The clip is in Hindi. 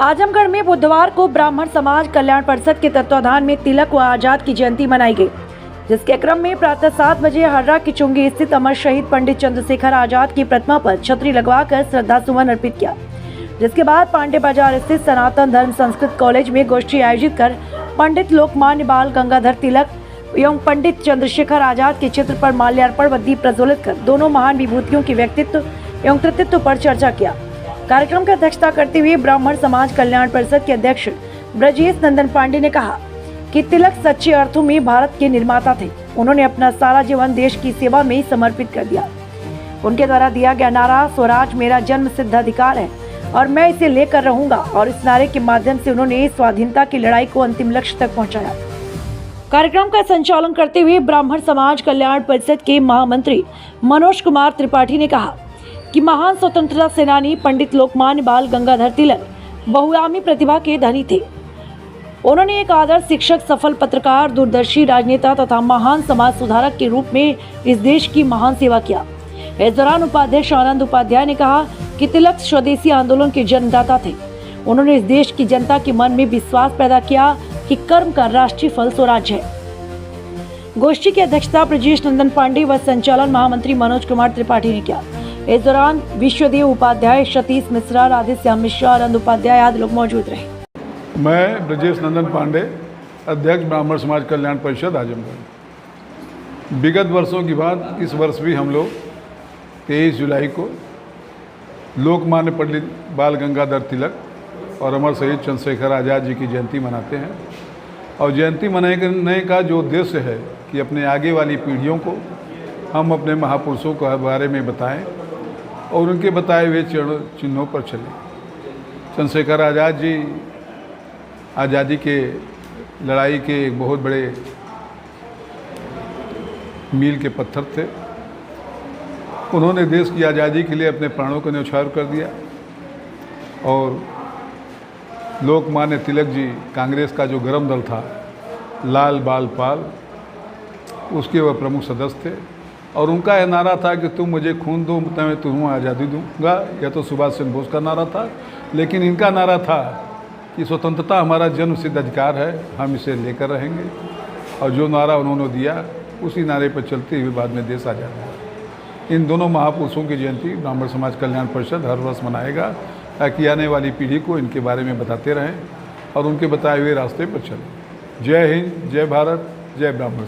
आजमगढ़ में बुधवार को ब्राह्मण समाज कल्याण परिषद के तत्वाधान में तिलक व आजाद की जयंती मनाई गई, जिसके क्रम में प्रातः 7 बजे हर्रा की चुंगी स्थित अमर शहीद पंडित चंद्रशेखर आजाद की प्रतिमा पर छतरी लगवाकर श्रद्धा सुमन अर्पित किया। जिसके बाद पांडे बाजार स्थित सनातन धर्म संस्कृत कॉलेज में गोष्ठी आयोजित कर पंडित लोकमान्य बाल गंगाधर तिलक एवं पंडित चंद्रशेखर आजाद के चित्र पर माल्यार्पण व दीप प्रज्वलित कर दोनों महान विभूतियों के व्यक्तित्व एवं कृतित्व पर चर्चा किया। कार्यक्रम की अध्यक्षता करते हुए ब्राह्मण समाज कल्याण परिषद के अध्यक्ष ब्रजेश नंदन पांडे ने कहा कि तिलक सच्चे अर्थों में भारत के निर्माता थे। उन्होंने अपना सारा जीवन देश की सेवा में समर्पित कर दिया। उनके द्वारा दिया गया नारा स्वराज मेरा जन्म सिद्ध अधिकार है और मैं इसे लेकर रहूंगा, और इस नारे के माध्यम से उन्होंने स्वाधीनता की लड़ाई को अंतिम लक्ष्य तक पहुंचाया। कार्यक्रम का संचालन करते हुए ब्राह्मण समाज कल्याण परिषद के महामंत्री मनोज कुमार त्रिपाठी ने कहा कि महान स्वतंत्रता सेनानी पंडित लोकमान्य बाल गंगाधर तिलक बहुआयामी प्रतिभा के धनी थे। उन्होंने एक आदर्श शिक्षक, सफल पत्रकार, दूरदर्शी राजनेता तथा महान समाज सुधारक के रूप में इस देश की महान सेवा किया। इस दौरान उपाध्यक्ष आनंद उपाध्याय ने कहा कि तिलक स्वदेशी आंदोलन के जन्मदाता थे। उन्होंने इस देश की जनता के मन में विश्वास पैदा किया कि कर्म का राष्ट्रीय फल स्वराज्य है। गोष्ठी की अध्यक्षता ब्रजेश नंदन पांडे व संचालन महामंत्री मनोज कुमार त्रिपाठी ने किया। इस दौरान विश्वदेव उपाध्याय, सतीश मिश्रा, राधेश्याम मिश्रा, आनंद उपाध्याय आदि लोग मौजूद रहे। मैं ब्रजेश नंदन पांडे, अध्यक्ष ब्राह्मण समाज कल्याण परिषद आजमगढ़। विगत वर्षों की बात इस वर्ष भी हम लोग 23 जुलाई को लोकमान्य पंडित बाल गंगाधर तिलक और अमर शहीद चंद्रशेखर आज़ाद जी की जयंती मनाते हैं। और जयंती मनाने का जो उद्देश्य है कि अपने आगे वाली पीढ़ियों को हम अपने महापुरुषों के बारे में बताएं और उनके बताए हुए चिन्हों पर चलें। चंद्रशेखर आज़ाद जी आज़ादी के लड़ाई के एक बहुत बड़े मील के पत्थर थे। उन्होंने देश की आज़ादी के लिए अपने प्राणों को न्यौछावर कर दिया। और लोकमान्य तिलक जी कांग्रेस का जो गर्म दल था, लाल बाल पाल, उसके वह प्रमुख सदस्य थे। और उनका यह नारा था कि तुम मुझे खून दो, मैं तुम्हें आज़ादी दूंगा। यह तो सुभाष चंद्र बोस का नारा था, लेकिन इनका नारा था कि स्वतंत्रता हमारा जन्म सिद्ध अधिकार है, हम इसे लेकर रहेंगे। और जो नारा उन्होंने दिया, उसी नारे पर चलते हुए बाद में देश आज़ाद हुआ। इन दोनों महापुरुषों की जयंती ब्राह्मण समाज कल्याण परिषद हर वर्ष मनाएगा, ताकि आने वाली पीढ़ी को इनके बारे में बताते रहें और उनके बताए हुए रास्ते पर चलें। जय हिंद, जय भारत, जय ब्राह्मण।